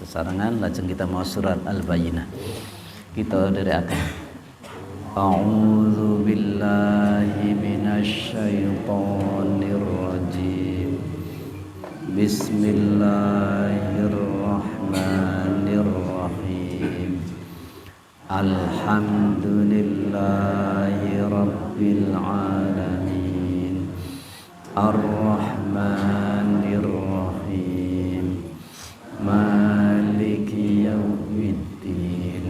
sesarengan lajeng kita mau surat Al-Bayyinah. Kita dherekaken. A'udzu billahi minasy syaithanir rajim. Bismillahirrahmanirrahim. Alhamdulillahi rabbil alamin. Ar-Rahmanir Rahim. Maliki yaumiddin.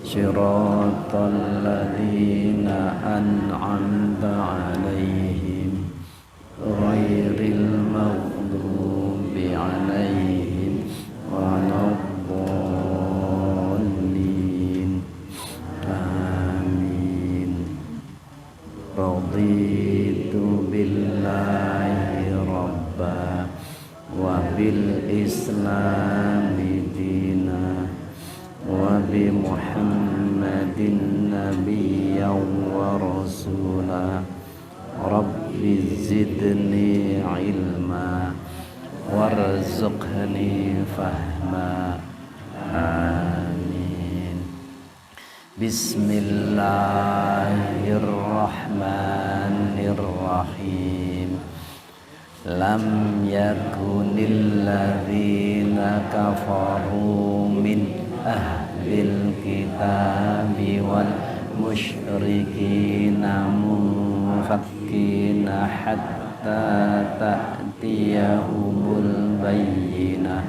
Shiratal ladzina an'amta 'alaihim ghairil maghdubi 'alaihim waladdallin. Amin. Raditu billahi rabba wa bil islami dina wa bi Muhammadin nabiyyan wa rasula. Rabbi zidni ilma warzuqni fahma. Amin. Bismillahirrahmanirrahim. Lam yakunil ladzina kafaru min ahlil kitabi wal musyrikina munfakkina hatta ta'tiyahumul bayyinah.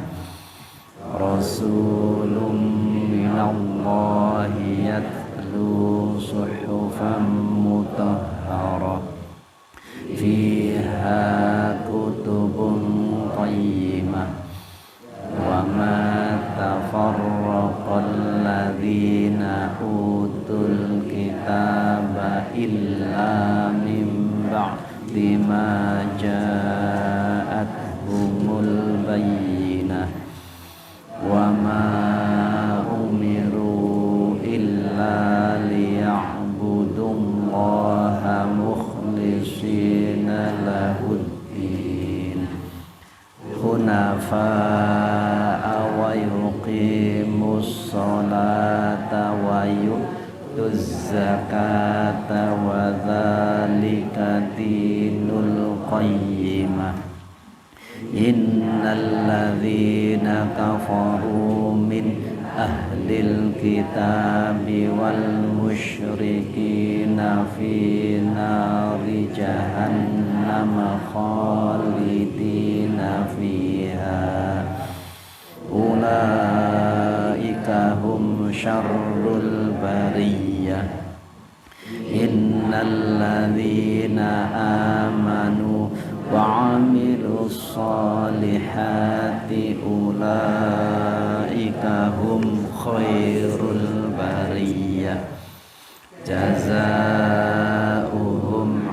Rasulun minallahi yatlu suhufan mutahharah fiha kutubun qayyimah. Wa ma tafarraqal ladzina utul kitaba illa min ba'di ma ja'atuhumul bayyinah. Wa ma umiru illa liya'budullaha mukhlishina lahuddin hunafa'a wa yuqimus salata wa yu'tuz zakata wa dzalika dinul qayyimah. Innal ladzina kafaru min ahlil kitabi wal musyrikina fi nari jahannam khalidina fiha. Ulaika hum syarrul bariyah. Innal ladzina amanu wa 'amilus solihati ulaika hum khairul bariyah. Jazaohum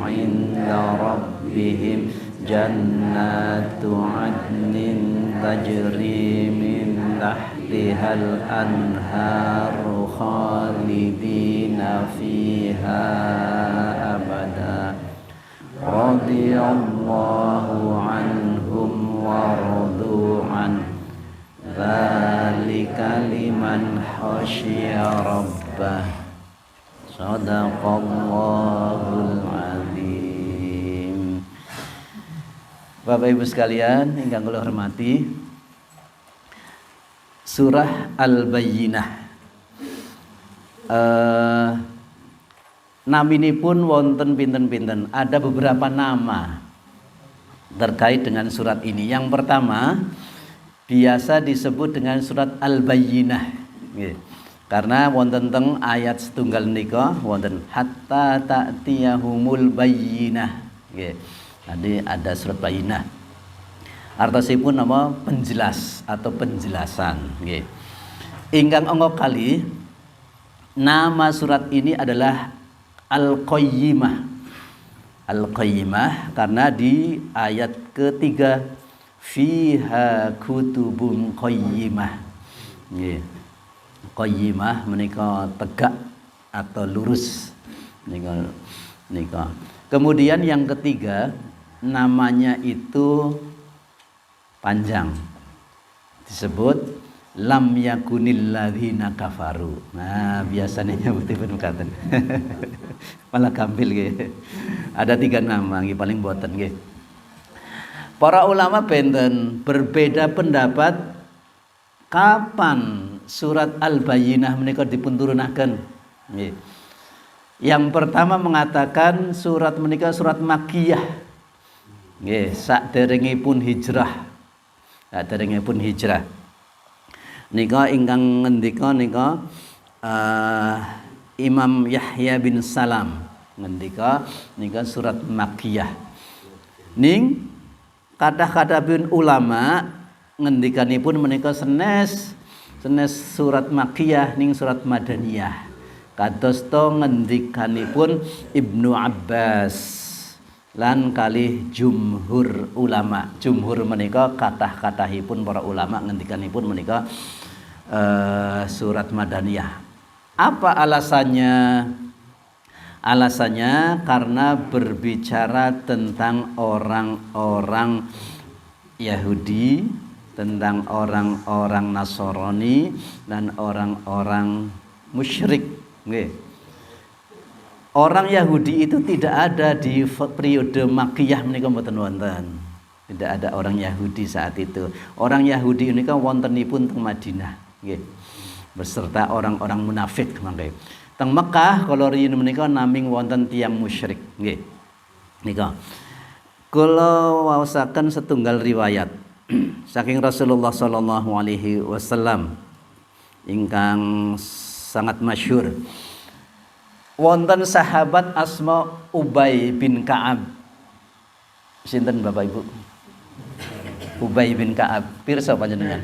'inda rabbihim jannatu 'adnin tajri min tahtihal anharu khalidina fiha abada. Radiyallahu anhum wa radu an. Dzalika liman khasyiya rabbah. Shadaqallahul azim. Bapak Ibu sekalian ingkang kula hormati, surah Al-Bayyinah naminipun wonten pinten-pinten, ada beberapa nama terkait dengan surat ini. Yang pertama biasa disebut dengan surat Al-Bayyinah, karena wonten teng ayat setunggal nika wonten hatta ta'tiyahumul bayyinah. Jadi ada surat Bayyinah. Artosipun nama penjelas atau penjelasan. Ingkang angka kali nama surat ini adalah Al-Qayyimah. Al-Qayyimah karena di ayat ketiga fiha kutubun qayyimah. qayyimah menika tegak atau lurus nika. Kemudian yang ketiga namanya itu panjang, disebut lam yakunil ladzina kafaru. Nah, biasanya nyebutipun mekaten. Malah gampil nggih. Ada 3 nama nggih paling boten nggih. Para ulama benten berbeda pendapat kapan surat Al-Bayyinah menika dipunturunaken. Nggih. Yang pertama mengatakan surat menika surat Makkiyah. Nggih, saderengipun hijrah. Saderengipun hijrah. Nika ingkang ngendika nika Imam Yahya bin Salam ngendika nika surat Makkiyah. Ning kathah-kathah bin ulama ngendikanipun menika senes surat Makkiyah ning surat Madaniyah. Kados to ngendikanipun Ibnu Abbas lan kalih jumhur ulama. Jumhur menika kathah-kathahipun para ulama ngendikanipun menika surat Madaniyah. Apa alasannya? Alasannya karena berbicara tentang orang-orang Yahudi, tentang orang-orang Nasrani dan orang-orang musyrik. Nggih. Orang Yahudi itu tidak ada di periode Makkiyah menika mboten wonten. Tidak ada orang Yahudi saat itu. Orang Yahudi menika wontenipun teng Madinah, nggih. Beserta orang-orang munafik mangke. Teng Mekah kala riyin menika naming wonten tiyang musyrik, nggih. Nika. Kula waosaken setunggal riwayat saking Rasulullah sallallahu alaihi wasallam ingkang sangat masyhur. Wonten sahabat asma Ubay bin Ka'ab. Sinten Bapak Ibu? Ubay bin Ka'ab. Pirsa panjenengan?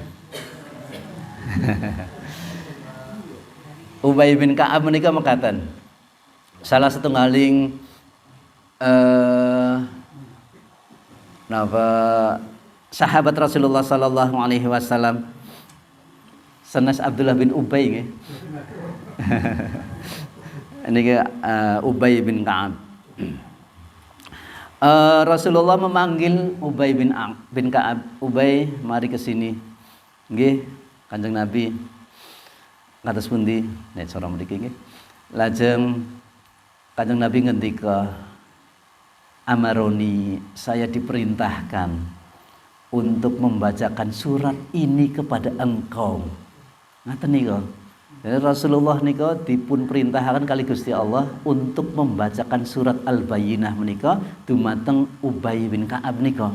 Ubay bin Ka'ab menika mekaten. Salah setunggaling sahabat Rasulullah sallallahu alaihi wasallam sanes Abdullah bin Ubay nggih. Ini Ubay bin Ka'ab. Rasulullah memanggil Ubay bin Ka'ab. Ubay, mari ke sini. Nggih, Kanjeng Nabi. Kados pundi? Nek cara mriki nggih. Lajeng Kanjeng Nabi ngendika, "Amaroni, saya diperintahkan untuk membacakan surat ini kepada engkau." Ngaten nika. Rasulullah nika dipun perintahkan kali Gusti Allah untuk membacakan surat Al-Bayyinah menika dumateng Ubay bin Ka'ab nika.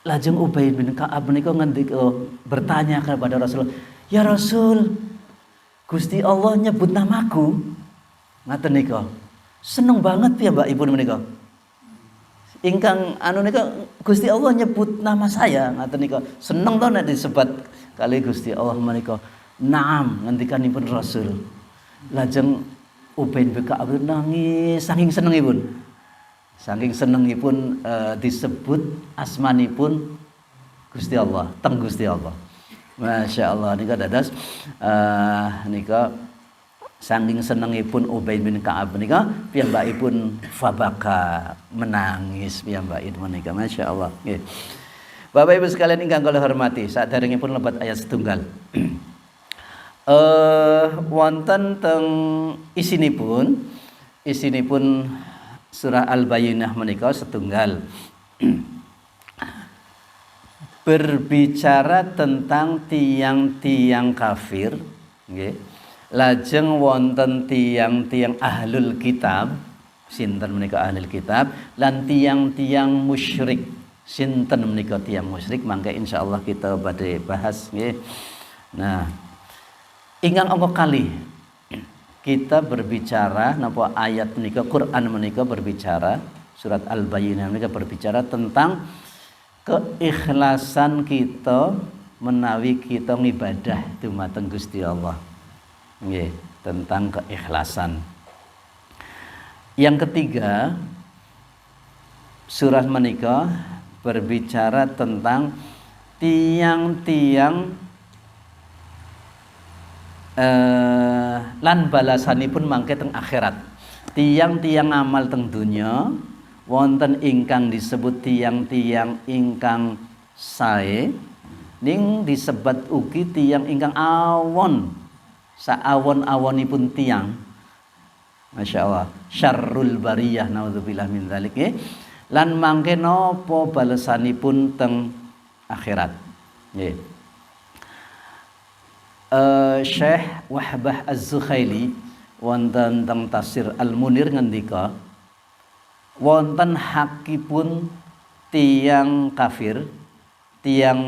Lajeng Ubay bin Ka'ab menika ngendika bertanya kepada Rasulullah, "Ya Rasul, Gusti Allah nyebut namaku." Ngaten nika. Seneng banget ya Mbak Ibu menika. Ingkang anu nika Gusti Allah nyebut nama saya, ngaten nika. Seneng to nek disebat kali Gusti Allah menika. Naam, ngendikanipun Rasul. Lajeng Ubay bin Ka'ab nangis saking senengipun. Saking senengipun disebut asmanipun Gusti Allah, teng Gusti Allah. Masya Allah nika dados nika saking senengipun Ubay bin Ka'ab nika piyambakipun fabaka menangis piyambakipun menika. Masya Allah. Nggih. Bapak Ibu sekalian ingkang kula hormati, saderengipun lebat ayat setunggal. Wonten teng isinipun surah Al-Bayyinah menika setunggal berbicara tentang tiang-tiang kafir, nggih. Lajeng wonten tiang-tiang ahlul kitab, sinten menika ahlul kitab, lan tiang-tiang musyrik, sinten menika tiang musyrik, mangke insyaallah kita badhe bahas, nggih. Nah, ingkang angka kali kita berbicara napa ayat menika Quran menika berbicara surat Al-Bayyinah menika berbicara tentang keikhlasan kita menawi kita ngibadah dumateng Gusti Allah. Nggih, tentang keikhlasan. Yang ketiga, surah menika berbicara tentang tiang-tiang lan balasanipun mangke teng akhirat. Tiang-tiang amal teng dunya wonten ingkang disebut tiang-tiang ingkang sae, ning disebat ugi tiang ingkang awon, saawon-awonipun tiang. Masya Allah, syarrul bariyah, naudzubillah min dzalik. Lan mangke napa balesanipun teng akhirat. Nggih. Syekh Wahbah Az-Zukhaili wonten teng tafsir Al-Munir ngendika wonten hakipun tiang kafir, tiang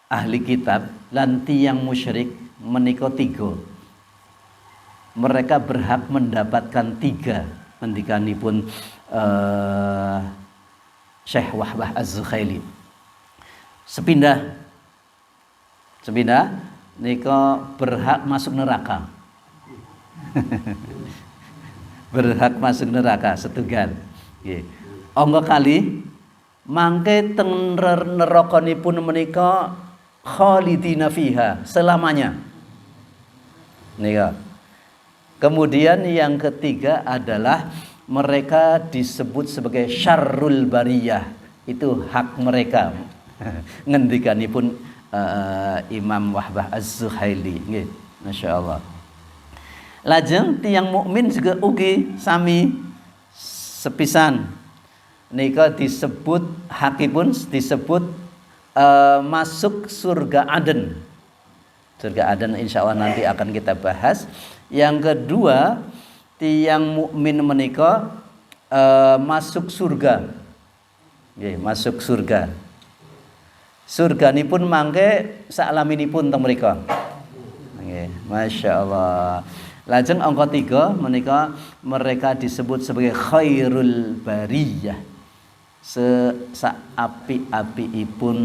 ahli kitab lan tiang musyrik menika tiga. Mereka berhak mendapatkan tiga ngendikanipun Syekh Wahbah Az-Zukhaili. Sepindah nika berhak masuk neraka. Berhak masuk neraka setunggal. Nggih. Angka kali mangke teng nerakanipun menika khalidina fiha, selamanya. Nika. Kemudian yang ketiga adalah mereka disebut sebagai syarrul bariyah. Itu hak mereka. Ngendikanipun Imam Wahbah Az-Zukhaili. Nggih, masyaallah. Lajeng tiyang mukmin juga ugi sami sepisan. Nika disebut hakipun disebut masuk surga Aden. Surga Aden insyaallah nanti akan kita bahas. Yang kedua, tiyang mukmin menika masuk surga. Nggih, masuk surga. Surganipun mangke saklaminipun teng mriku. Nggih, masyaallah. Lajeng angka 3 menika mereka disebut sebagai khairul bariyah. Saapi-apiipun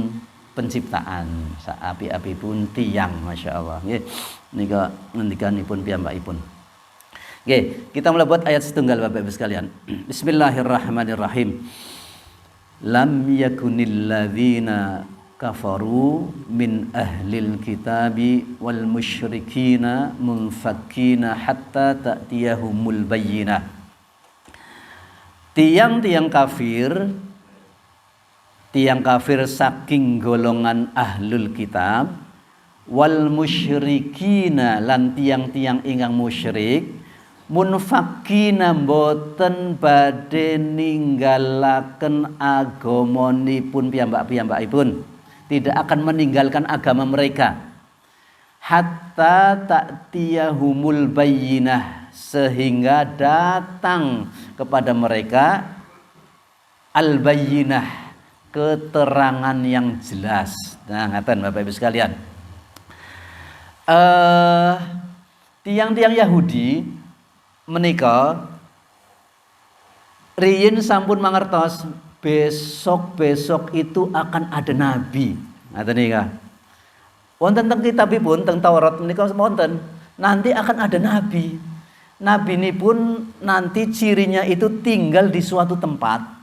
penciptaan, saapi-apipun tiang, masyaallah. Nggih, nika ngendikanipun piyambakipun. Nggih, kita mlebet ayat setunggal Bapak Ibu sekalian. Bismillahirrahmanirrahim. Lam yakunil ladzina kafaru min ahlil kitabi wal musyrikina munfakkina hatta ta'tiyahumul bayyinah. Tiang-tiang kafir saking golongan ahlul kitab wal musyrikina lan tiang-tiang ingkang musyrik munfakkina mboten badhe ninggalaken agamanipun piyambak-piyambakipun, tidak akan meninggalkan agama mereka hatta ta'tiyahumul bayyinah, sehingga datang kepada mereka al-bayyinah, keterangan yang jelas. Nah, ngaten Bapak Ibu sekalian. Tiang-tiang Yahudi menika riyin sampun mangertos besok itu akan ada nabi. Ngaten nika. Wonten teng kitabipun teng Taurat menika wonten nanti akan ada nabi. Nabi ini pun nanti cirinya itu tinggal di suatu tempat.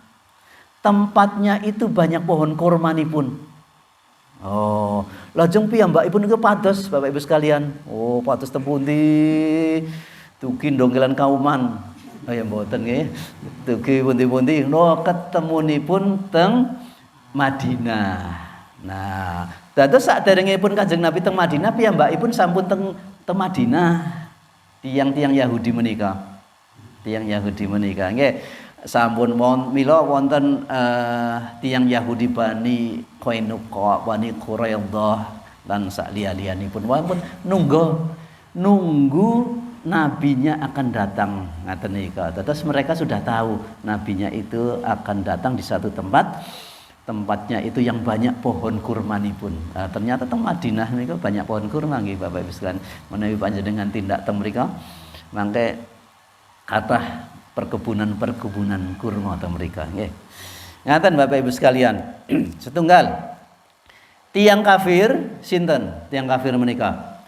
Tempatnya itu banyak pohon kurma pun. Oh, lajeng piyambakipun niku pados Bapak Ibu sekalian. Oh, pados teng pundi? Tuki donggelan kauman. Ya mboten nggih. Tuki pundi-pundi no ketemunipun teng Madinah. Nah, dados saderengipun Kanjeng Nabi teng Madinah piyambakipun sampun teng Madinah. Tiang-tiang Yahudi menika. Tiang Yahudi menika nggih. Sampun mila wonten tiang Yahudi Bani Qainuqa, Bani Quraidah lan sakliya-liyanipun wonten nunggu nabinya akan datang. Ngaten nika. Terus mereka sudah tahu nabinya itu akan datang di satu tempat. Tempatnya itu yang banyak pohon kurmanipun. Ternyata teng Madinah niku banyak pohon kurma nggih Bapak Ibu sekalian. Menawi panjenengan tindak teng mriku mangke kathah perkebunan kurma teng mriku nggih. Ngaten Bapak Ibu sekalian. Setunggal tiang kafir sinten? Tiang kafir menika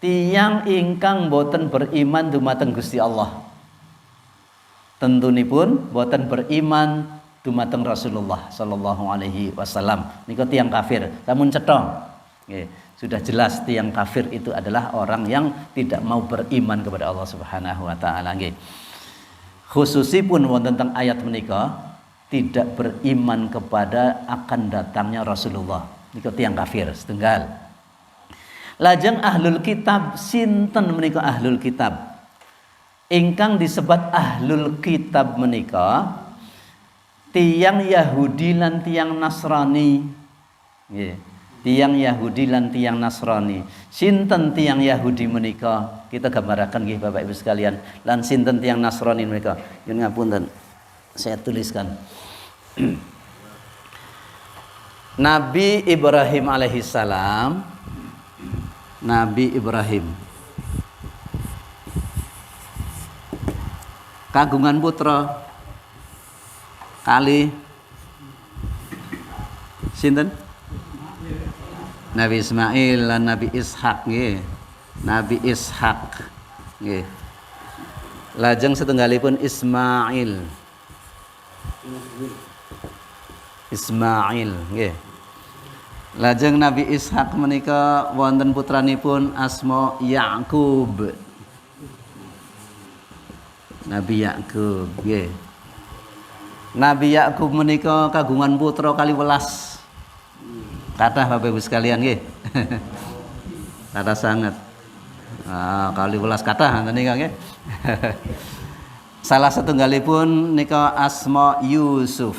tiang ingkang boten beriman dumateng Gusti Allah. Tentunipun boten beriman dumateng Rasulullah sallallahu alaihi wasallam. Niku tiang kafir, sampun cetha. Nggih. Sudah jelas tiang kafir itu adalah orang yang tidak mau beriman kepada Allah Subhanahu wa taala nggih. Khususipun wonten tentang ayat menika tidak beriman kepada akan datangnya Rasulullah. Niku tiang kafir setunggal. Lajeng ahlul kitab sinten menika ahlul kitab? Ingkang disebat ahlul kitab menika tiang Yahudi lan tiang Nasrani. Nggih. Tiang Yahudi lan tiang Nasrani. Sinten tiang Yahudi menika? Kita gambaraken nggih Bapak Ibu sekalian. Lan sinten tiang Nasrani menika? Yen ngapunten. Saya tuliskan. Nabi Ibrahim alaihissalam, Nabi Ibrahim kagungan putra kali sinten? Nabi Ismail lan Nabi Ishak nggih. Nabi Ishak nggih. Lajeng setunggalipun Ismail. Ismail nggih. Lajeng Nabi Ishak menika wonten putranipun asma Yakub. Nabi Yakub nggih. Nabi Yakub menika kagungan putra kaliwelas. Kathah Bapak Ibu sekalian nggih. Kathah sanget. Kaliwelas kathah menika nggih. Salah satunggalipun nika asma Yusuf.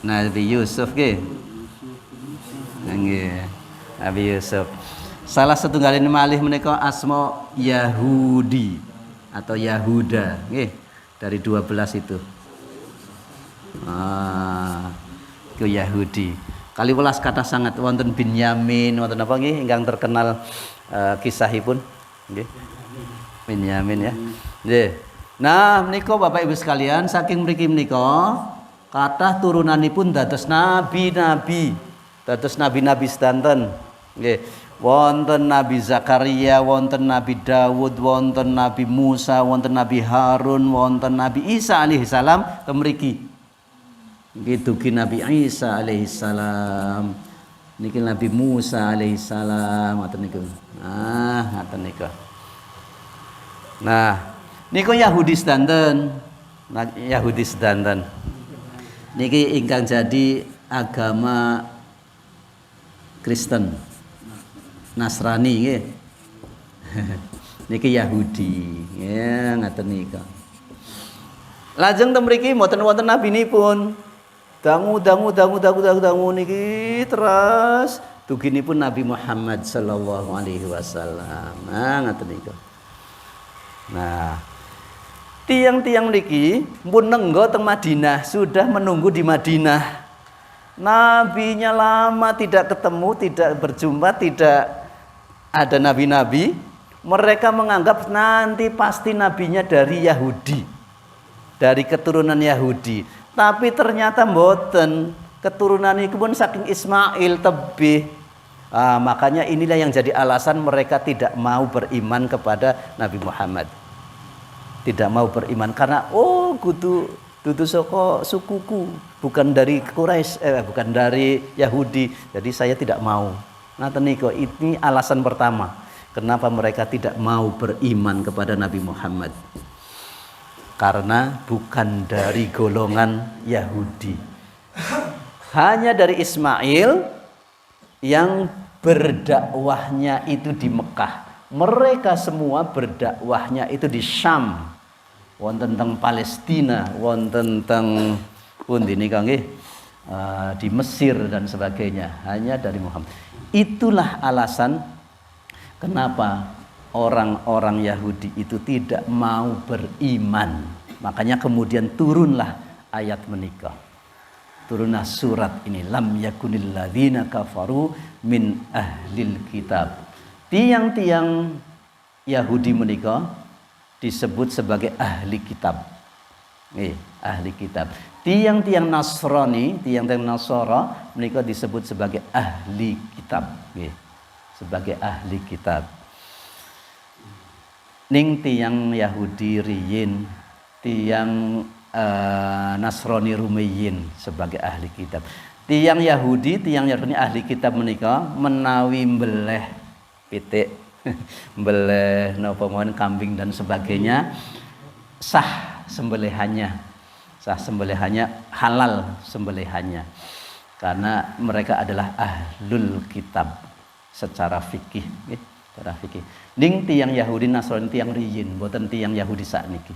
Nabi Yusuf nggih. Nggih. Nabi Yusuf. Salah satunggalipun malih menika asma Yahudi atau Yahuda nggih. Dari 12 itu. Itu Yahudi. Kaliwelas kata sangat wonten Binyamin, wonten apa nggih ingkang terkenal kisahipun nggih. Binyamin ya. Nggih. Nah, menika Bapak Ibu sekalian saking mriki menika kathah turunanipun dados nabi-nabi. Dados nabi-nabi sedanten. Nggih. Wonten Nabi Zakaria, wonten Nabi Dawud, wonten Nabi Musa, wonten Nabi Harun, wonten Nabi Isa alaihissalam kemriki. Nggih dugi Nabi Isa alaihissalam. Niki Nabi Musa alaihissalam ngoten niku. Ngoten niku. Nah, niku Yahudi sedanten. Yahudi sedanten. Niki ingkang jadi agama Kristen. Nasrani nggih. Niki Yahudi. Ya ngoten niku. Lajeng teng mriki mboten wonten nabinipun. Dangu niki terus duginipun Nabi Muhammad sallallahu alaihi wasallam. Ngoten niku. Nah, tiang-tiang niki pun nenggo teng Madinah, sudah menunggu di Madinah. Nabinya lama tidak ketemu, tidak berjumpa, tidak ada nabi-nabi. Mereka menganggap nanti pasti nabinya dari Yahudi, dari keturunan Yahudi. Tapi ternyata mboten, keturunan itu pun saking Ismail tebih. Makanya inilah yang jadi alasan mereka tidak mau beriman kepada Nabi Muhammad. Tidak mau beriman karena kudu saka sukuku, bukan dari Quraisy, bukan dari Yahudi. Jadi saya tidak mau. Ngaten niku, ini alasan pertama kenapa mereka tidak mau beriman kepada Nabi Muhammad. Karena bukan dari golongan Yahudi. Hanya dari Ismail yang berdakwahnya itu di Mekah. Mereka semua berdakwahnya itu di Syam. Wonten teng Palestina, wonten teng pundi nika nggih? Di Mesir dan sebagainya. Hanya dari Muhammad. Itulah alasan kenapa orang-orang Yahudi itu tidak mau beriman. Makanya kemudian turunlah ayat menikah. Turunlah surat ini. Lam yakunil ladzina kafaru min ahlil kitab. Tiang-tiang Yahudi menikah disebut sebagai ahli kitab. Ahli kitab. Tiang-tiang Nasrani, tiang-tiang Nasara menikah disebut sebagai ahli kitab. Sebagai ahli kitab. Ning tiang Yahudi riyin, tiang Nasrani Rumiyin sebagai ahli kitab. Tiang Yahudi ahli kitab menika menawi mbeleh pitik, mbeleh napa mawon kambing dan sebagainya sah sembelihannya. Sah sembelihannya, halal sembelihannya. Karena mereka adalah ahlul kitab secara fikih, nggih, secara fikih. Ning tiang Yahudi Nasrani tiang riyin, mboten tiang Yahudi sakniki.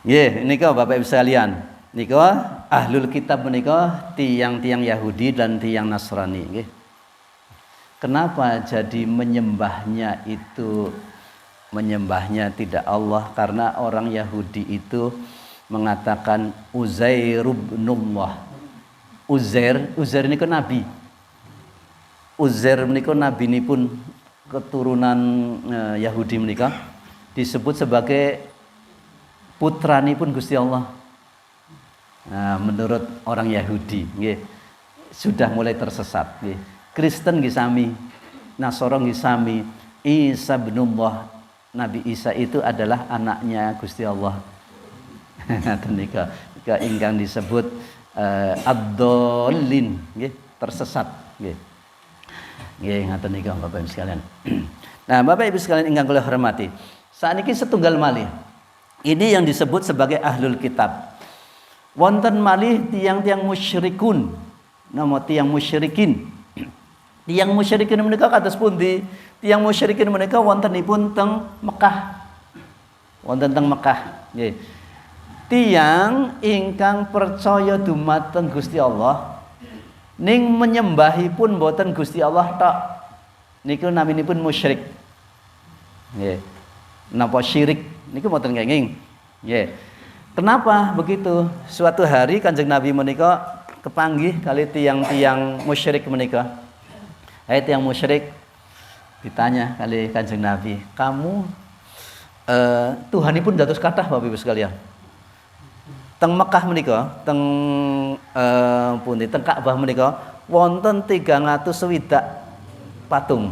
Nggih, nika Bapak Ibu sekalian. Nika ahlul kitab menika tiang-tiang Yahudi dan tiang Nasrani nggih. Kenapa jadi menyembahnya tidak Allah? Karena orang Yahudi itu mengatakan Uzair ibnullah. Uzair ini kan nabi. Uzair menika nabi nipun keturunan Yahudi menika disebut sebagai putranipun Gusti Allah. Nah, menurut orang Yahudi, nggih, sudah mulai tersesat. Nggih. Kristen nggih sami, Nasara nggih sami. Isa binullah, Nabi Isa itu adalah anaknya Gusti Allah. Nika ingkang disebut ad-dallin, nggih, tersesat. Nggih. Nggih, ngaten nika Bapak Ibu sekalian. Nah, Bapak Ibu sekalian ingkang kula hormati, saniki setunggal malih. Ini yang disebut sebagai ahlul kitab. Wonten malih tiang-tiang musyrikun, nama tiang musyrikin. Tiang musyrikin menika kados pundi? Tiang musyrikin menika wontenipun teng Mekah. Wonten teng Mekah, nggih. Tiang ingkang percaya dumateng Gusti Allah ning menyembahipun boten Gusti Allah tok. Niku naminipun musyrik. Nggih. Napa syirik niku mboten kenging. Nggih. Kenapa begitu? Suatu hari Kanjeng Nabi menika kepanggih kali tiang-tiang musyrik menika. Hai tiang musyrik, ditanya kali Kanjeng Nabi, kamu Tuhanipun dados kathah Bapak Ibu sekalian. Teng Mekah menika, teng pundi teng Ka'bah menika wonten 360 patung.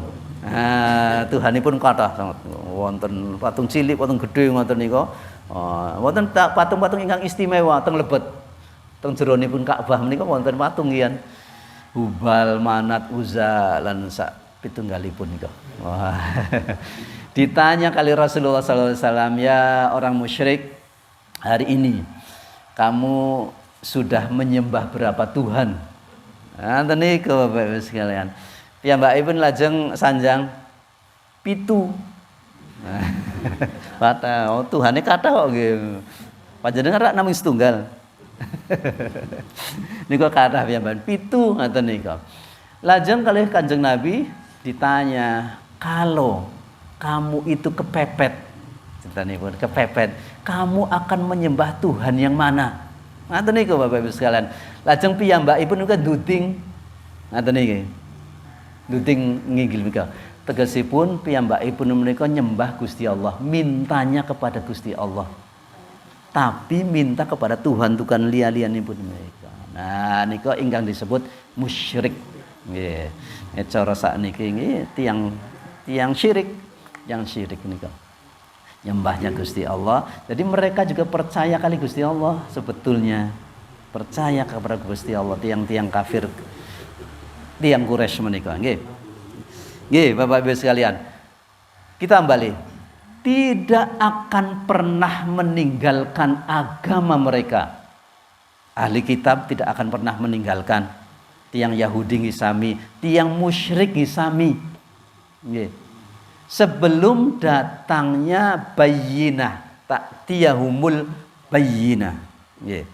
Tuhanipun kathah sangat. Wonten patung cilik, patung gedhe ngoten nika. Wonten patung-patung ingkang istimewa teng lebet. Teng jeronipun Ka'bah menika wonten patung ngian Hubal, Manat, Uzza lan sak pitunggalipun nika. Wah. Ditanya kali Rasulullah sallallahu alaihi wasallam, ya orang musyrik, hari ini kamu sudah menyembah berapa Tuhan? Nanten niku Bapak Ibu sekalian. Piyambakipun lajeng sanjang 7. Kata, oh Tuhane kathah kok nggih. Panjenengan rak namung setunggal. Niku kathah piyambakan 7 ngoten niku. Lajeng kalih Kanjeng Nabi ditanya, kalau kamu itu kepepet, ceritanya kepepet, kamu akan menyembah Tuhan yang mana? Ngoten niku Bapak Ibu sekalian. Lajeng piyambakipun niku nduding ngoten niki. Nduding nginggil menika. Tegasipun piyambakipun menika nyembah Gusti Allah, mintanya kepada Gusti Allah. Tapi minta kepada Tuhan-tuhan liya-liyanipun mereka. Nah, nika ingkang disebut musyrik. Nggih. Cara sakniki nggih tiang syirik, yang syirik nika. Nyembahnya Gusti Allah. Jadi mereka juga percaya kali Gusti Allah sebetulnya. Percaya kepada Gusti Allah, tiang-tiang kafir, tiang Quraisy menika nggih. Nggih, Bapak Ibu sekalian. Kita kembali. Tidak akan pernah meninggalkan agama mereka. Ahli kitab tidak akan pernah meninggalkan. Tiang Yahudi ngisami, tiang musyrik ngisami. Nggih. Sebelum datangnya bayyinah, ta'tiyahumul bayyinah. Nggih.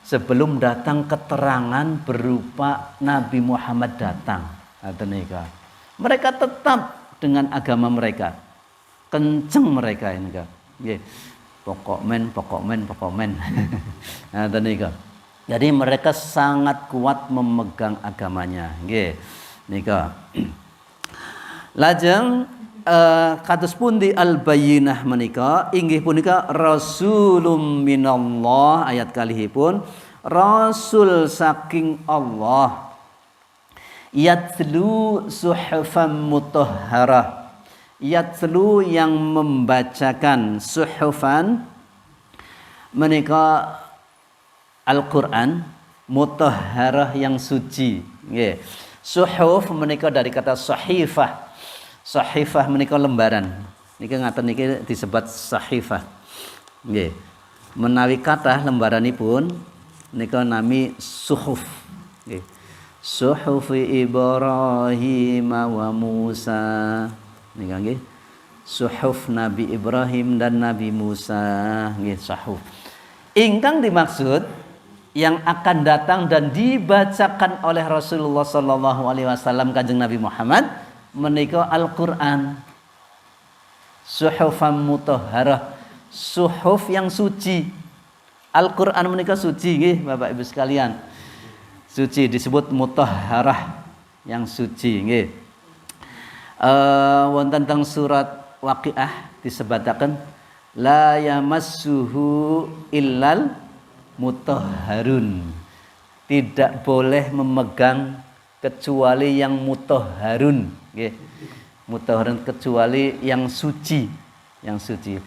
Sebelum datang keterangan berupa Nabi Muhammad datang. Ngoten nika. Mereka tetap dengan agama mereka. Kenceng mereka ini kan. Nggih. Pokok men. Nah, nika. Jadi mereka sangat kuat memegang agamanya. Nggih. Nika. Lajeng kados pundi al-bayyinah menika inggih punika rasulum minallah, ayat kalihipun rasul saking Allah. Yatlu suhufan mutahharah. Yatlu yang membacakan suhufan menika Al-Qur'an, mutahharah yang suci. Nggih. Suhuf menika dari kata sahifah. Sahifah menika lembaran. Niki ngaten niki disebut sahifah. Nggih. Menawi kathah lembaranipun nika nami suhuf. Nggih. Suhufi Ibrahim wa Musa. Nika nggih. Suhuf Nabi Ibrahim dan Nabi Musa. Nggih, suhuf. Ingkang dimaksud yang akan datang dan dibacakan oleh Rasulullah sallallahu alaihi wasallam Kanjeng Nabi Muhammad menika Al-Qur'an. Suhufan mutahharah, suhuf yang suci. Al-Qur'an menika suci nggih Bapak Ibu sekalian. Suci disebut mutahharah, yang suci nggih. Wonten teng surat Waqiah disebataken la yamassuhu illal mutahharun. Tidak boleh memegang kecuali yang mutahharun, nggih. Mutahharun kecuali yang suci, yang suci.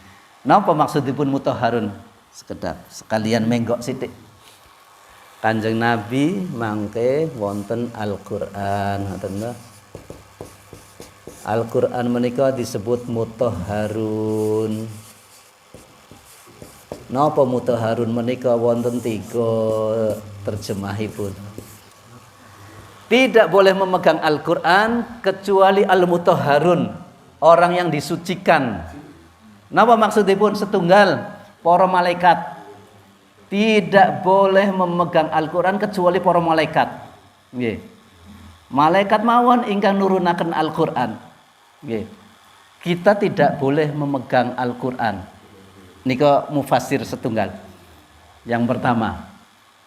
Napa maksudipun mutahharun? Sekedap sekalian menggok sithik. Kanjeng Nabi mangke wonten Al-Qur'an, ngoten. Al-Qur'an menika disebut mutahharun. Napa mutahharun menika wonten 3 terjemahipun. Tidak boleh memegang Al-Qur'an kecuali al-mutahharun, orang yang disucikan. Napa maksudipun? Setunggal para malaikat. Tidak boleh memegang Al-Qur'an kecuali para malaikat. Nggih. Malaikat mawon ingkang nurunaken Al-Qur'an. Nggih. Kita tidak boleh memegang Al-Qur'an. Nika mufassir setunggal. Yang pertama,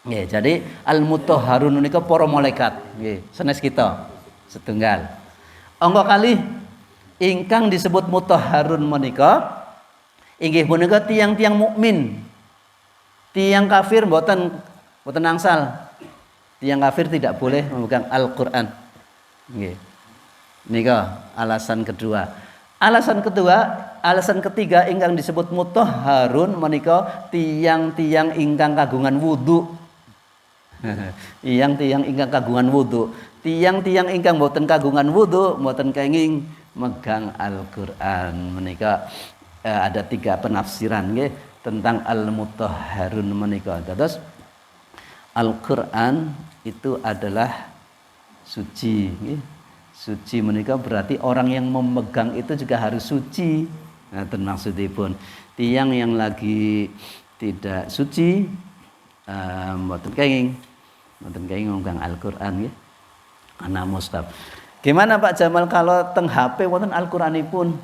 nggih, jadi al-mutahharun nika para malaikat, nggih, sanes kita setunggal. Angka kalih ingkang disebut mutahharun menika inggih punika tiang-tiang mukmin. Tiang kafir mboten angsal. Tiang kafir tidak boleh memegang Al-Qur'an. Nggih. Nika alasan kedua. Alasan ketiga ingkang disebut mutahharun menika tiang-tiang ingkang kagungan wudu. Tiang-tiang ingkang kagungan wudu. Tiang-tiang ingkang boten kagungan wudu, boten kenging megang Al-Qur'an. Menika ada 3 penafsiran nggih tentang al-mutahharun menika. Terus Al-Qur'an itu adalah suci, nggih. Suci menika berarti orang yang memegang itu juga harus suci. Nah, maksudipun tiang yang lagi tidak suci mboten kenging memegang Al-Qur'an nggih. Ana mustahab. Gimana Pak Jamal kalau teng HP wonten Al-Qur'anipun?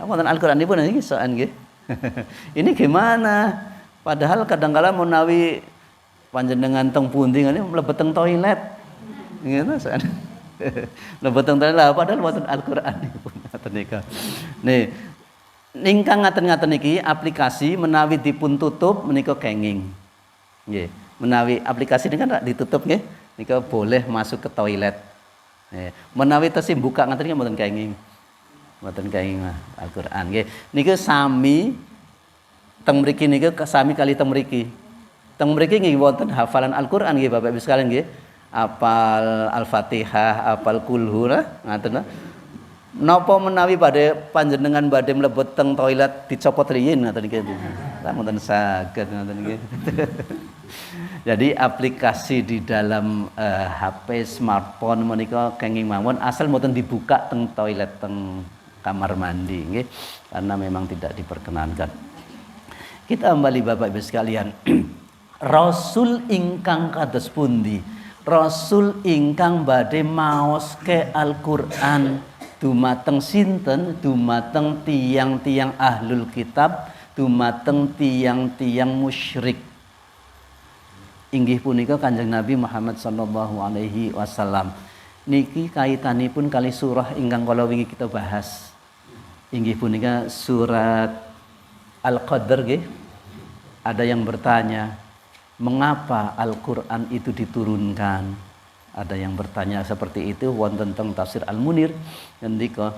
Wonten Al-Qur'anipun niki soan nggih. Ini gimana? Padahal kadang-kala menawi panjenengan teng pundi ngene mlebet teng toilet. Ngono soan. Lebeteng tenan padahal wonten Al-Qur'an niku ngaten nika. Nih, ingkang ngaten-ngaten niki aplikasi menawi dipun tutup menika kenging. Nggih, menawi aplikasi ini kan ditutup nggih, nika boleh masuk ke toilet. Nggih, menawi tesih buka ngaten niki mboten kenging. Mboten kenging Al-Qur'an nggih. Niku sami teng mriki niku sami kali teng mriki. Teng mriki nggih wonten hafalan Al-Qur'an nggih Bapak Ibu sekalian nggih. Apal Al-Fatihah, apal kulhu ngaten. Napa menawi badhe panjenengan badhe mlebet teng toilet dicopot riyin ngaten niki. Sampun saged ngaten niki. Jadi aplikasi di dalam HP smartphone menika kenging mawon asal mboten dibuka teng toilet teng kamar mandi nggih. Karena memang tidak diperkenankan. Kita kembali Bapak Ibu sekalian. Rasul ingkang kados pundi? Rasul ingkang badhe maoske Al-Qur'an dumateng sinten? Dumateng tiang-tiang ahlul kitab, dumateng tiang-tiang musyrik. Inggih punika Kanjeng Nabi Muhammad sallallahu alaihi wasallam. Niki kaitanipun kali surah ingkang kala wingi kita bahas. Inggih punika surat Al-Qadr nggih. Ada yang bertanya, mengapa Al-Qur'an itu diturunkan? Ada yang bertanya seperti itu wonten teng tafsir Al-Munir ngendika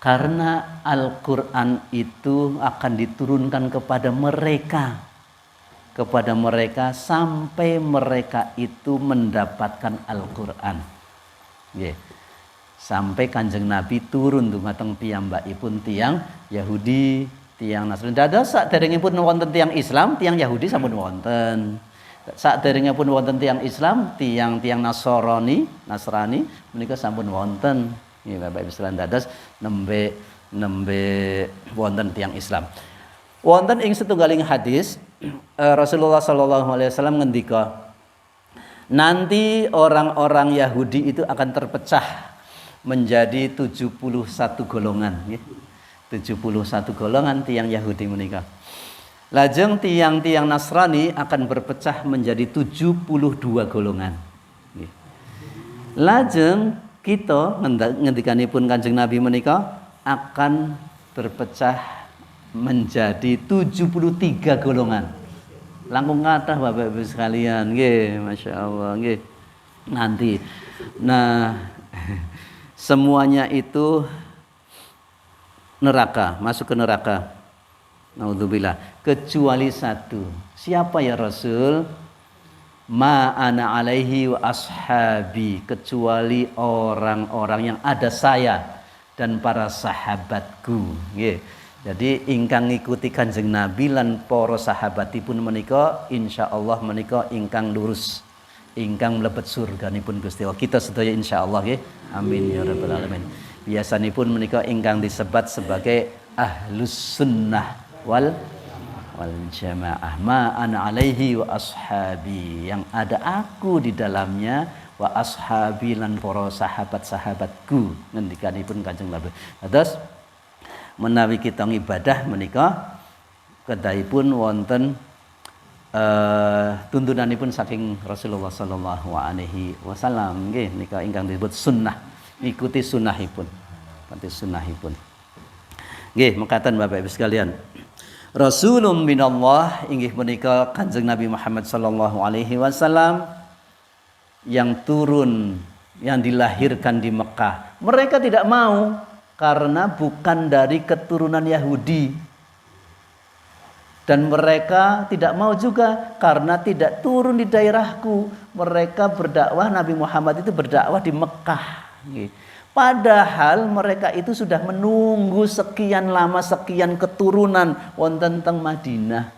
karena Al-Qur'an itu akan diturunkan kepada mereka kepada mereka sampai mereka itu mendapatkan Al-Qur'an. Nggih. Sampai Kanjeng Nabi turun dumateng piyambakipun tiyang Yahudi, tiyang Nasrani. Dados saderengipun wonten tiyang Islam, tiyang Yahudi sampun wonten. Saderengipun wonten tiyang Islam, tiyang Nasrani menika sampun wonten. Nggih Bapak Ibu sekalian, dados nembe wonten tiyang Islam. Wonten ing setunggaling hadis Rasulullah sallallahu alaihi wasallam ngendika, nanti orang-orang Yahudi itu akan terpecah menjadi 71 golongan, 71 golongan tiang Yahudi menika. Lajeng tiang-tiang Nasrani akan berpecah menjadi 72 golongan. Lajeng kita ngendikanipun Kanjeng Nabi menika akan berpecah menjadi 73 golongan. Langkung kathah Bapak Ibu sekalian, nggih, masyaallah, nggih. Nanti. Nah, semuanya itu neraka, masuk ke neraka. Naudzubillah, kecuali satu. Siapa ya Rasul? Ma ana alaihi wa ashabi, kecuali orang-orang yang ada saya dan para sahabatku. Nggih. Jadi ingkang ngikuti Kanjeng Nabi lan para sahabatipun menika insyaallah menika ingkang lurus, ingkang mlebet surganipun Gusti Allah. Kita sedaya insyaallah nggih. Amin ya rabbal alamin. Biasanipun menika ingkang disebat sebagai ahlus sunnah wal jamaah. Ma ana alaihi wa ashabi, yang ada aku di dalamnya, wa ashabi lan para sahabat-sahabatku, ngendikanipun Kanjeng Nabi. Terus menawi kita ngibadah menika kedahipun wonten tuntunanipun saking Rasulullah sallallahu alaihi wasallam nggih nika ingkang disebut sunnah, ikuti sunnahipun. Kanthi sunnahipun. Nggih, mekaten Bapak Ibu sekalian. Rasulun minallah inggih menika Kanjeng Nabi Muhammad sallallahu alaihi wasallam yang turun, yang dilahirkan di Mekah. Mereka tidak mau karena bukan dari keturunan Yahudi. Dan mereka tidak mau juga karena tidak turun di daerahku. Mereka berdakwah, Nabi Muhammad itu berdakwah di Mekah. Padahal mereka itu sudah menunggu sekian lama, sekian keturunan wonten teng Madinah.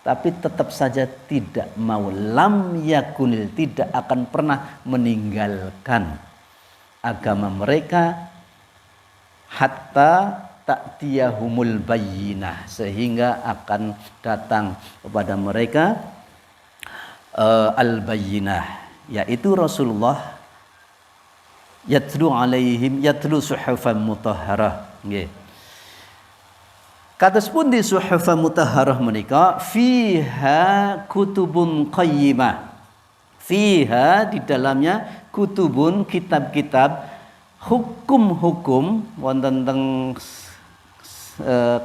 Tapi tetap saja tidak mau, lam yakunil, tidak akan pernah meninggalkan agama mereka hatta ta'tiyahumul bayyinah, sehingga akan datang kepada mereka al-bayyinah, yaitu Rasulullah yatlu alaihim yatlu suhufan mutahharah nggih. Kados pun di suhufan mutahharah menika fiha kutubun qayyimah. Fiha, di dalamnya, kutubun, kitab-kitab, hukum-hukum wonten teng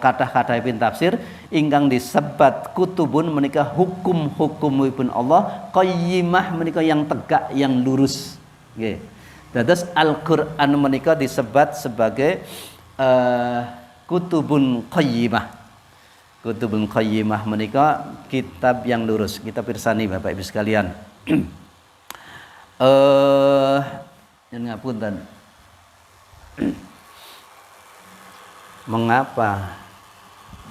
kathah-kathahipun tafsir ingkang disebat kutubun menika hukum-hukumipun Allah, qayyimah menika yang tegak, yang lurus nggih. Dados Al-Qur'an menika disebat sebagai kutubun qayyimah. Kutubun qayyimah menika kitab yang lurus. Kita pirsani Bapak Ibu sekalian. Ngapunten.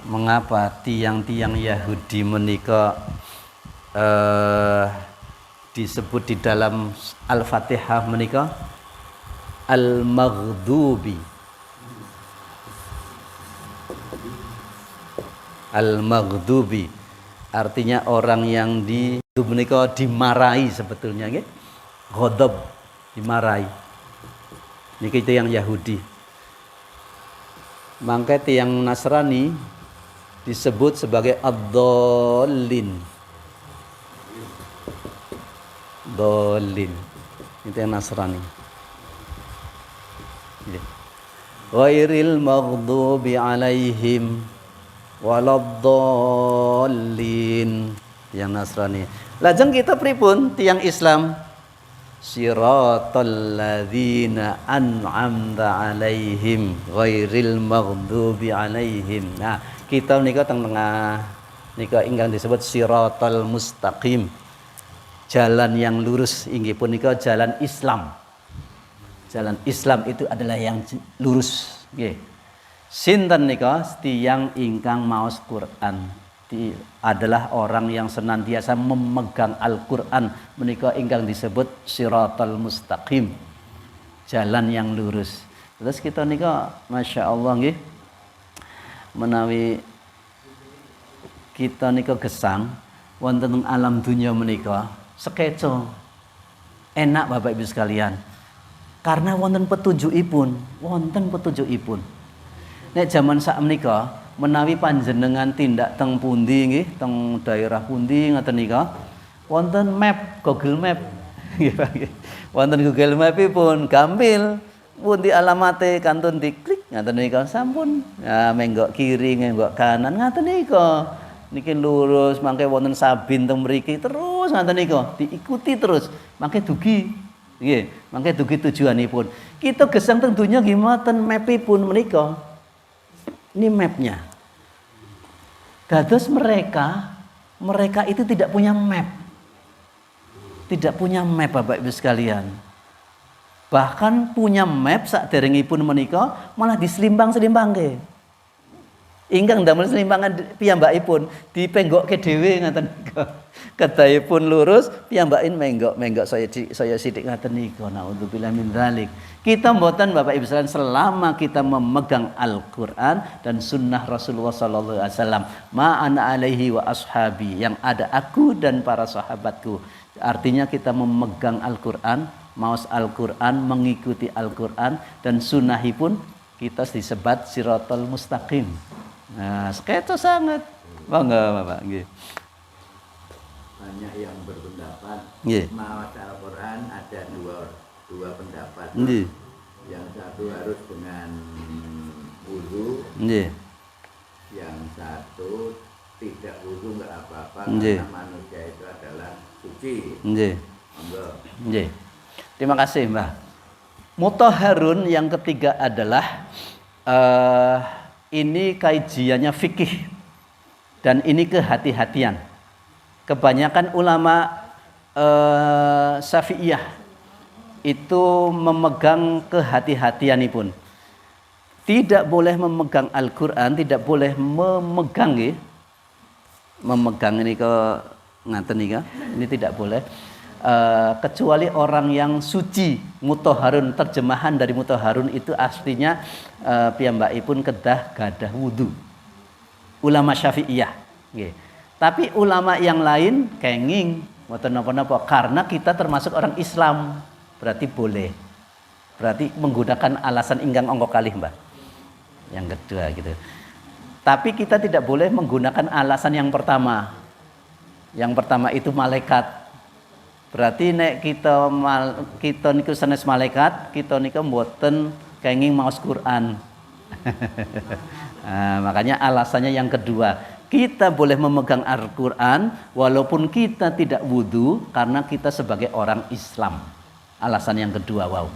Mengapa tiang-tiang Yahudi menika disebut di dalam Al-Fatihah menika Al-Maghdubi. Al-Maghdubi artinya orang yang menika dimarahi sebetulnya nggih. Ghadab, dimarahi. Niki itu yang Yahudi. Mangke yang Nasrani disebut sebagai ad-dallin. Dallin. Itu yang Nasrani. Ghairil maghdubi alaihim waladdallin. Yang Nasrani. Lajeng kita pripun tiang Islam? Siratal ladzina an'amta alaihim ghairil maghdubi alaihim. Nah, kita menika teng tengah nika ingkang disebut siratal mustaqim. Jalan yang lurus inggih punika jalan Islam. Jalan Islam itu adalah yang lurus nggih. Sinten nika tiyang ingkang maos Quran adalah orang yang senantiasa memegang Al-Qur'an menika ingkang disebut siratal mustaqim. Jalan yang lurus. Terus kita nika Masya Allah nggih menawi kita nika gesang wonten ing alam dunya menika sekeco enak Bapak Ibu sekalian karena wonten petunjukipun nek jaman sak menika menawi panjenengan tindak teng pundi nggih teng daerah pundi ngoten nika wonten map Google Map nggih Pak nggih wonten Google Mapipun gampil pundi alamate kantun diklik ngoten nika sampun ya menggok kiri menggok kanan ngoten nika niki lurus mangke wonten sabin teng mriki terus ngoten nika diikuti terus mangke dugi nggih mangke dugi tujuanipun kita gesang teng donya nggih mboten mapipun menika ini mapnya dados mereka itu tidak punya map Bapak Ibu sekalian bahkan punya map saderengipun menika malah diselimbang-selimbangke ingkang damel selimbangan piyambakipun dipenggokke dhewe ngaten nika. Kedahipun lurus piyambakin menggok saya sithik ngaten nika. Naudzubillah min dzalik. Kita mboten Bapak Ibu sekalian selama kita memegang Al-Qur'an dan sunnah Rasulullah sallallahu alaihi wasallam, ma ana alaihi wa ashabi, yang ada aku dan para sahabatku. Artinya kita memegang Al-Qur'an, maos Al-Qur'an, mengikuti Al-Qur'an dan sunnahipun kita disebat siratal mustaqim. Nah, seketo sangat. Bangga Bapak nggih. Banyak yang berpendapat mawas Al-Quran ada dua pendapat. Nggih. Yang satu harus dengan wudu. Nggih. Yang satu tidak wudu enggak apa-apa Nggih. karena manusia itu adalah suci. Nggih. Monggo. Nggih. Terima kasih, Mbah. Mutahharun yang ketiga adalah ini kajiannya fikih dan ini kehati-hatian. Kebanyakan ulama Syafi'iyah itu memegang kehati-hatianipun. Tidak boleh memegang Al-Qur'an, tidak boleh memegang nggih. Memegang ini ke ngaten nika, ini tidak boleh. Kecuali orang yang suci. Mutahharun, terjemahan dari mutahharun itu aslinya piyambakipun kedah gadah wudu. Ulama Syafi'iyah nggih. Tapi ulama yang lain kenging mboten napa-napa karena kita termasuk orang Islam, berarti boleh. Berarti menggunakan alasan ingkang angka kalih, Mbak. Yang kedua gitu. Tapi kita tidak boleh menggunakan alasan yang pertama. Yang pertama itu malaikat. Berarti nek kita niku sanes malaikat, kita niku mboten kenging maos Quran. Nah, makanya alasannya yang kedua, kita boleh memegang Al-Quran walaupun kita tidak wudu karena kita sebagai orang Islam. Alasan yang kedua, wow.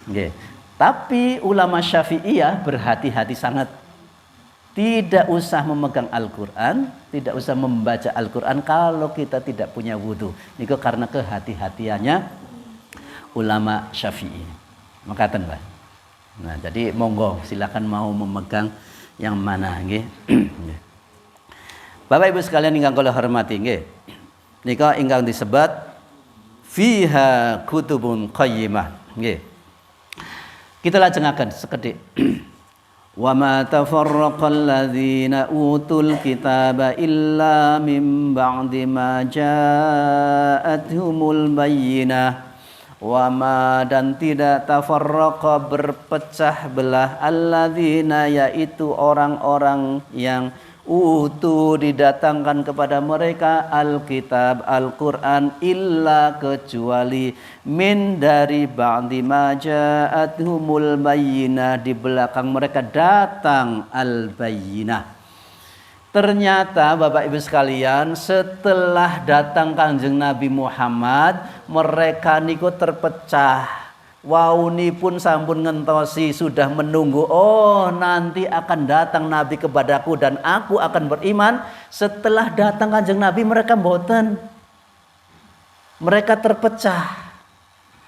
Okay. Tapi ulama Syafi'iyah berhati-hati sangat. Tidak usah memegang Al-Quran, tidak usah membaca Al-Quran kalau kita tidak punya wudu. Itu karena kehati-hatiannya ulama Syafi'i. Makatan, Pak. Nah, jadi monggo silakan mau memegang yang mana nggih. Bapak Ibu sekalian ingkang kula hormati nggih. Nika ingkang disebat fiha kutubun qayyimah nggih. Kita lajengaken sekedhik. Wa ma tafarraqal ladzina utul kitaba illa min ba'di ma ja'atuhumul bayyinah. Wa ma, dan tidak tafarraqa berpecah belah alladzina, yaitu orang-orang yang utu didatangkan kepada mereka Alkitab Al-Quran illa kecuali min dari ba'di ma ja'atuhumul bayyinah, di belakang mereka datang al-bayyinah. Ternyata Bapak Ibu sekalian, setelah datang Kanjeng Nabi Muhammad, mereka niku terpecah. waunipun sampun ngentosi sudah menunggu, oh nanti akan datang Nabi kepadaku dan aku akan beriman. Setelah datang Kanjeng Nabi mereka mboten, mereka terpecah,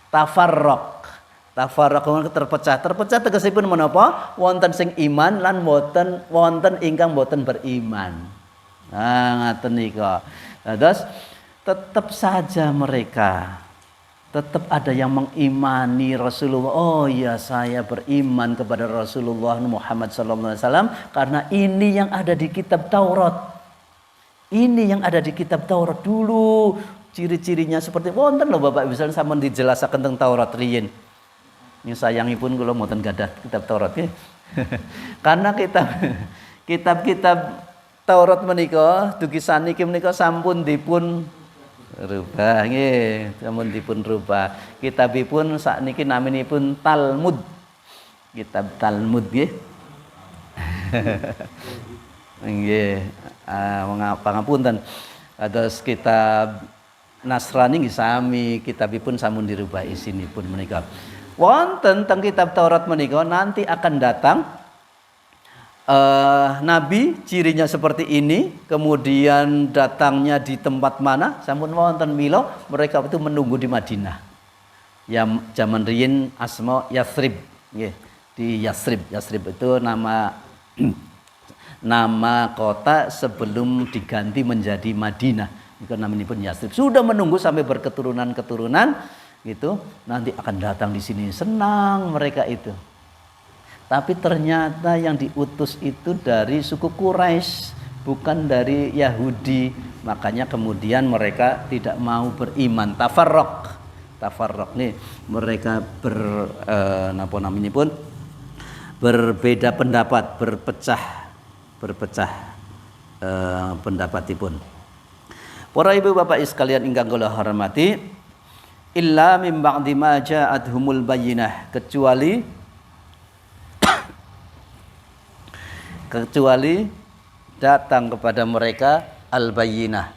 tafarraq terpecah tegesipun menapa, wonten sing iman lan wonten ingkang boten beriman. Nah ngaten nika. Terus tetap saja mereka tetap ada yang mengimani Rasulullah. Oh ya, saya beriman kepada Rasulullah Muhammad SAW karena ini yang ada di kitab Taurat. Ini yang ada di kitab Taurat dulu. Ciri-cirinya seperti wonten lho Bapak bisa sampeyan dijelasaken tentang Taurat riyin. Ini sayangipun kula mboten gadah kitab Taurat nggih. Karena kitab-kitab Taurat menika dugi saniki menika sampun dipun rubah nggih, sampun dipun rubah. Kitabipun sakniki naminipun Talmud. Kitab Talmud nggih. Nggih, pangapunten. Kados kitab Nasrani nggih sami, kitabipun sampun dirubah isinipun menika. Wonten teng kitab Taurat menika nanti akan datang Nabi, cirinya seperti ini, kemudian datangnya di tempat mana? Sampun wonten mila mereka itu menunggu di Madinah. Ya zaman riyin asma Yathrib, nggih. Di Yathrib itu nama nama kota sebelum diganti menjadi Madinah. Itu namanya pun Yathrib. Sudah menunggu sampai berketurunan-keturunan gitu. Nanti akan datang di sini, senang mereka itu. Tapi ternyata yang diutus itu dari suku Quraisy, bukan dari Yahudi. Makanya kemudian mereka tidak mau beriman. Tafarraq nih, mereka berbeda pendapat, berpecah pendapatipun. Para ibu bapak sekalian ingkang kula hormati, illa mim ba'di ma ja'atuhumul bayyinah, kecuali datang kepada mereka al-bayyinah.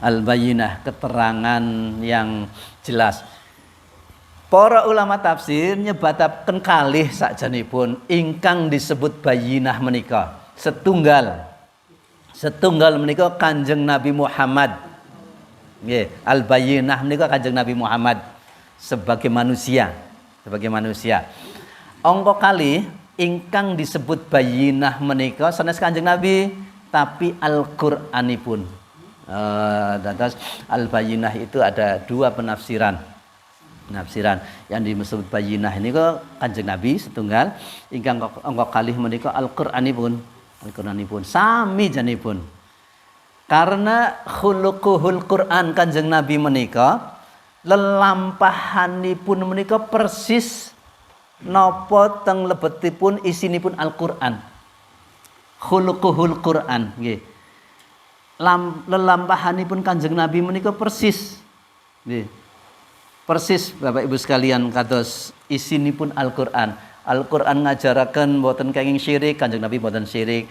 Al-bayyinah, keterangan yang jelas. Para ulama tafsir nyebataken kalih sakjanipun ingkang disebut bayyinah menika. Setunggal menika Kanjeng Nabi Muhammad. Nggih, al-bayyinah menika Kanjeng Nabi Muhammad sebagai manusia. Angka kali ingkang disebut bayyinah menika sanes Kanjeng Nabi tapi Al-Qur'anipun. Dados al-bayyinah itu ada dua penafsiran. Yang disebut bayyinah ini kok Kanjeng Nabi setunggal, ingkang angka kalih menika Al-Qur'anipun sami janipun. Karena khuluquhul Qur'an Kanjeng Nabi menika lelampahanipun menika persis napa teng lebetipun isinipun Al-Qur'an. Khuluquhul Qur'an nggih. Lelampahanipun Kanjeng Nabi menika persis. Nggih. Persis Bapak Ibu sekalian kados isinipun Al-Qur'an. Al-Qur'an ngajaraken mboten kenging syirik, Kanjeng Nabi mboten syirik.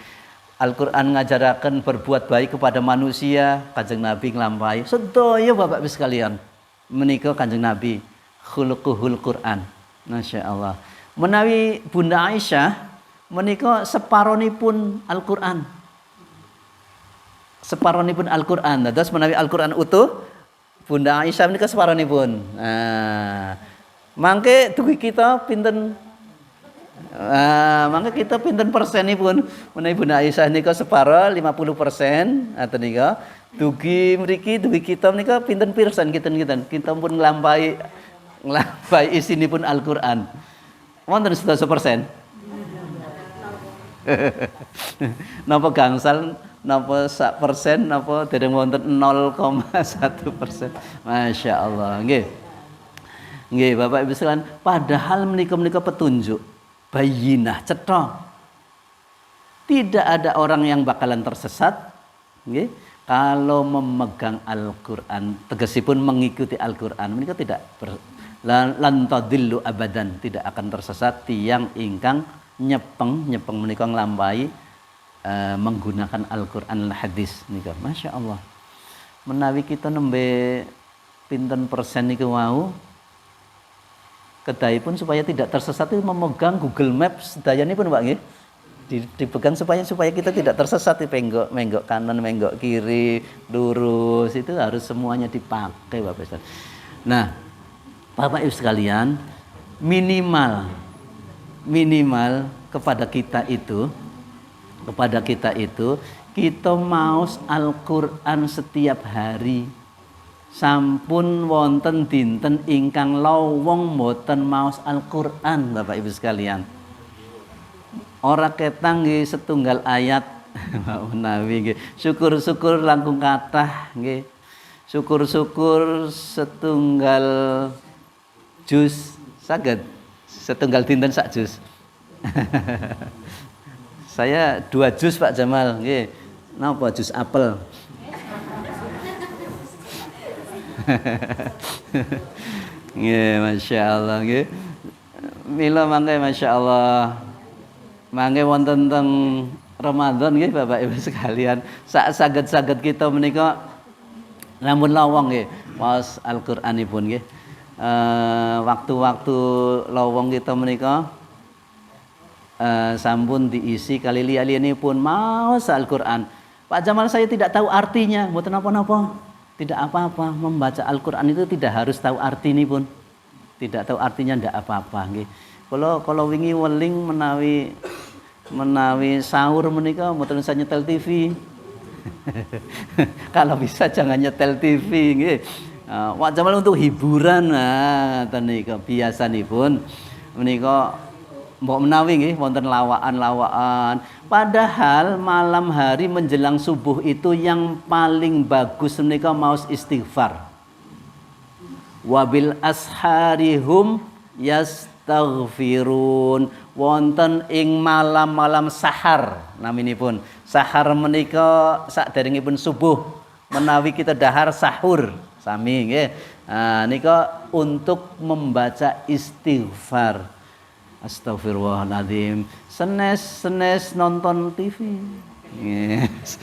Al-Qur'an ngajaraken berbuat baik kepada manusia, Kanjeng Nabi nglampahi. Sedaya Bapak Ibu sekalian menika Kanjeng Nabi khuluquhul Qur'an. Masya Allah. Menawi Bunda Aisyah menika separonipun Al-Qur'an. Terus menawi Al-Qur'an utuh, Bunda Aisyah menika separonipun. Mangke dugi kita pinten? Mangke kita pinten persenipun? Menawi Bunda Aisyah nika separo 50%, atau nika dugi mriki dugi kita menika pinten persen kita pun nglampahi isinipun Al-Qur'an. Wonten 100%. Napa gangsal, napa sak persen, napa dereng wonten 0,1%. Masya Allah. Nggih Bapak Ibu sekalian, padahal menika petunjuk bayyinah cetha. Tidak ada orang yang bakalan tersesat nggih kalau memegang Al-Qur'an, tegesipun mengikuti Al-Qur'an. Menika tidak lan tadillu abadan, tidak akan tersesat tiang ingkang nyepeng menika nglampahi menggunakan Al-Qur'an al hadis nika. Masya Allah. Menawi kita nembe pinten persen niku wau kedai pun supaya tidak tersesat itu memegang Google Maps sedayanipun Pak nggih. Dipegang supaya kita tidak tersesat di menggok kanan, menggok kiri, lurus itu harus semuanya dipakai Bapak Ustaz. Nah, Bapak Ibu sekalian, minimal kepada kita itu kita maos Al-Qur'an setiap hari. Sampun wonten dinten ingkang lowong mboten maos Al-Qur'an Bapak Ibu sekalian. Ora ketang nggih setunggal ayat menawi nggih. Syukur-syukur langkung kathah nggih. Syukur-syukur setunggal jus saged. Setunggal dinten sak jus. Saya 2 jus Pak Jamal nggih. Napa jus apel? Nggih, masyaallah nggih. Mila mangke masyaallah. Mangke wonten teng Ramadan nggih Bapak Ibu sekalian, sak saged-saged kita menika lamun lawang nggih maos Al-Qur'anipun nggih. Waktu-waktu lawang kita menika sampun diisi kali liya-liyanipun maos Al-Qur'an. Pak Jamal saya tidak tahu artinya, mboten napa-napa. Tidak apa-apa, membaca Al-Qur'an itu tidak harus tahu artinipun. Tidak tahu artinya ndak apa-apa nggih. Kalau wingi weling menawi sahur menika mboten usah nyetel TV. Kalau bisa jangan nyetel TV nggih. Pak Jamal untuk hiburan ngoten nika biasanipun menika mbok menawi nggih wonten lawaan-lawaan. Padahal malam hari menjelang subuh itu yang paling bagus menika maos istighfar. Wabil asharihum yastaghfirun. Wonten ing malam-malam sahar naminipun. Sahar menika saderengipun subuh menawi kita dahar sahur sami nggih. Nika untuk membaca istighfar. Astagfirullahaladzim. Senes nonton TV. Yes.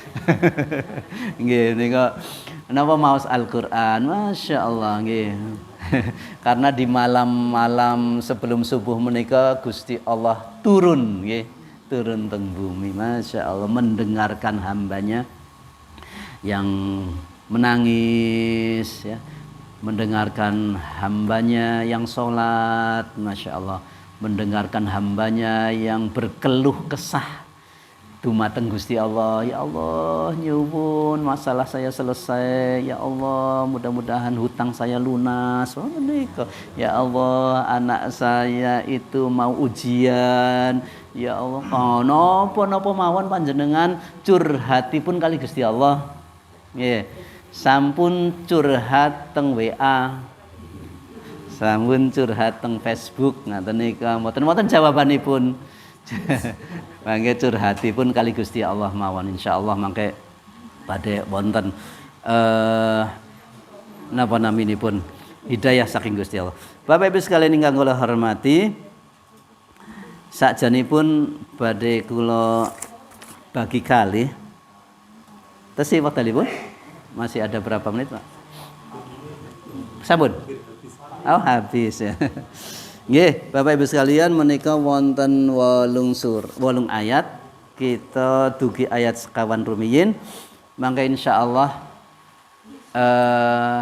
Nggih nika napa maos Al-Qur'an. Masyaallah nggih. Karena di malam-malam sebelum subuh menika Gusti Allah turun nggih. Turun teng bumi. Masyaallah mendengarkan hambanya yang menangis ya. Mendengarkan hambanya yang sholat. Masyaallah. Mendengarkan hambanya yang berkeluh kesah dumateng Gusti Allah. Ya Allah, nyuwun masalah saya selesai. Ya Allah, mudah-mudahan hutang saya lunas. Oh, menika. Ya Allah, anak saya itu mau ujian. Ya Allah, napa mawon panjenengan curhatipun kali Gusti Allah. Nggih. Sampun curhat teng WA. Sampun curhat teng Facebook ngaten nika mboten jawabanipun. Mangke curhatipun kali Gusti Allah mawon insyaallah mangke badhe wonten napa naminipun hidayah saking Gusti Allah. Bapak Ibu sekalian ingkang kula hormati, sakjanipun badhe kula bagi kalih. Tesih wektalipun masih ada berapa menit, Pak? Sampun. Oh, habis ya. Nggih, Bapak Ibu sekalian menika wonten 8 ayat. Kita dugi ayat sekawan rumiyin. Mangka insyaallah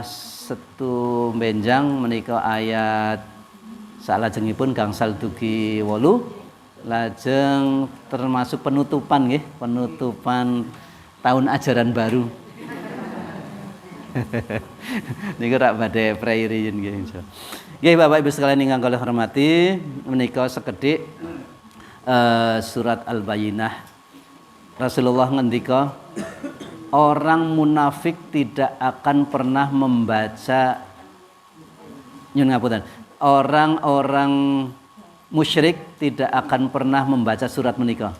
setu benjang menika ayat salajengipun gangsal dugi 8 lajeng termasuk penutupan nggih, penutupan tahun ajaran baru. Niku rak badhe prairiyin nggih insyaallah. Nggih Bapak Ibu sekalian ingkang kula hormati, menika sekedhik surat Al-Bayyinah. Rasulullah ngendika, orang munafik tidak akan pernah membaca nyun ngapunten. Orang-orang musyrik tidak akan pernah membaca surat menika.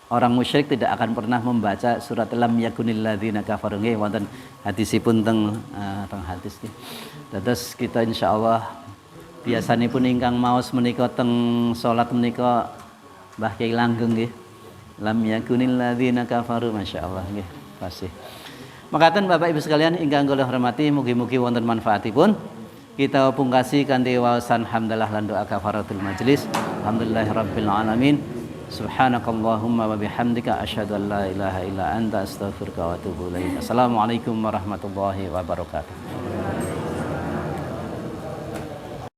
Orang musyrik tidak akan pernah membaca surat lam yakunil ladzina kafaru nggih wonten hadisipun teng hadis nggih. Dados kita insyaallah biasanipun ingkang maos menika teng salat menika Mbah Kyai Langgeng nggih. Lam yakunil ladzina kafaru masyaallah nggih fasih. Makaten Bapak Ibu sekalian ingkang kula hormati, mugi-mugi wonten manfaatipun. Kita pungkasi kanthi waosan hamdalah lan doa kafaratul majelis. Alhamdulillahirabbil alamin. Subhanakallahumma wa bihamdika asyhadu an la ilaha illa anta astaghfiruka wa atubu ilaik. Assalamualaikum warahmatullahi wabarakatuh.